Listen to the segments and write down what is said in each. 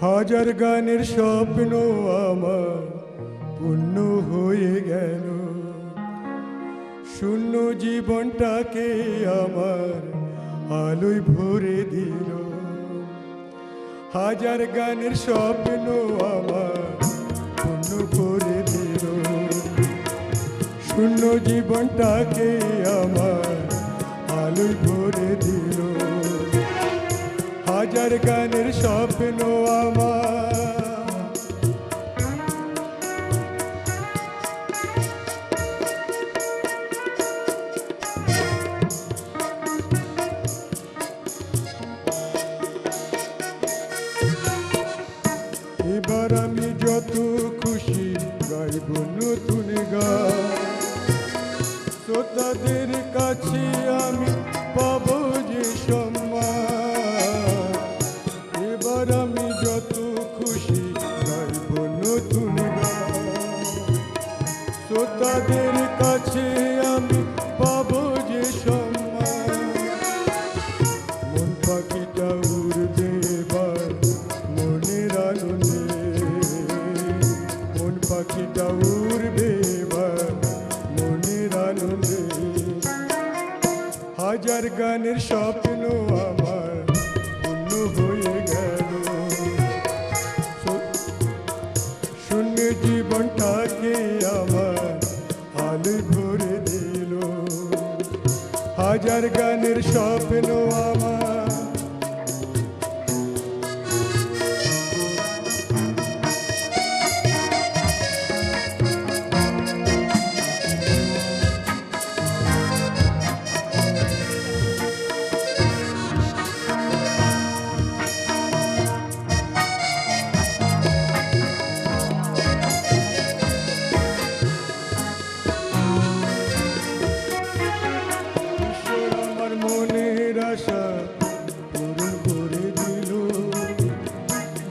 হাজার গানের স্বপ্ন আমার পূর্ণ হয়ে গেল, শূন্য জীবনটাকে আমার আলোয় ভরে দিল। হাজার গানের স্বপ্ন আমার পূর্ণ করে দিল, শূন্য জীবনটাকে আমার আলোয় ভরে দিল। হাজার গানের স্বপ্ন আমার এবার আমি যত খুশি গাইব নতুন গান, শ্রোতাদের কাছে আমি পাব যে সম্মান। এবার আমি যত খুশি গাইব নতুন গান, শ্রোতাদের কাছে আমি পাব যে সম্মান। মন পাখিটা উড়বে এবার মনের আনন্দে, মন পাখিটা উড়বে এবার মনের আনন্দে। হাজার গানের স্বপ্ন আমার পূর্ণ হয়ে গেল, শূন্য জীবনটাকে আমার আলোয় ভরে দিল। হাজার গানের স্বপ্ন আমার মনের আশা পূরণ করে দিল।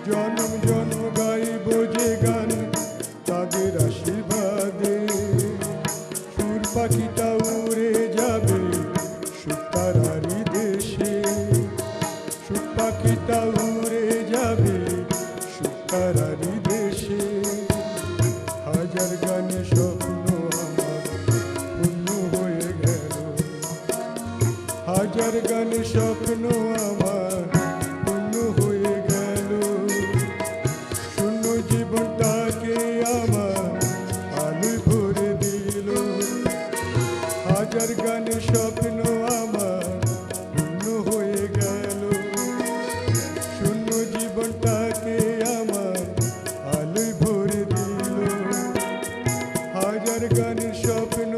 জনম জনম গাইব যে গান তাদের আশীর্বাদে, সুর পাখিটা উড়ে যাবে সুখ তারারি দেশে, সুখ পাখিটা উড়ে যাবে সুখ তারারি দেশে। হাজার গানে স্বপ্ন আমার পূর্ণ হয়ে গেল, হাজার গানে স্বপ্ন আমার পূর্ণ হয়ে গেল। শূন্য জীবনটাকে আমার আলোয় ভরে দিল। হাজার গানে স্বপ্ন আমার পূর্ণ হয়ে গেল, শূন্য জীবনটাকে আমার আলোয় ভরে দিল। হাজার গানের স্বপ্ন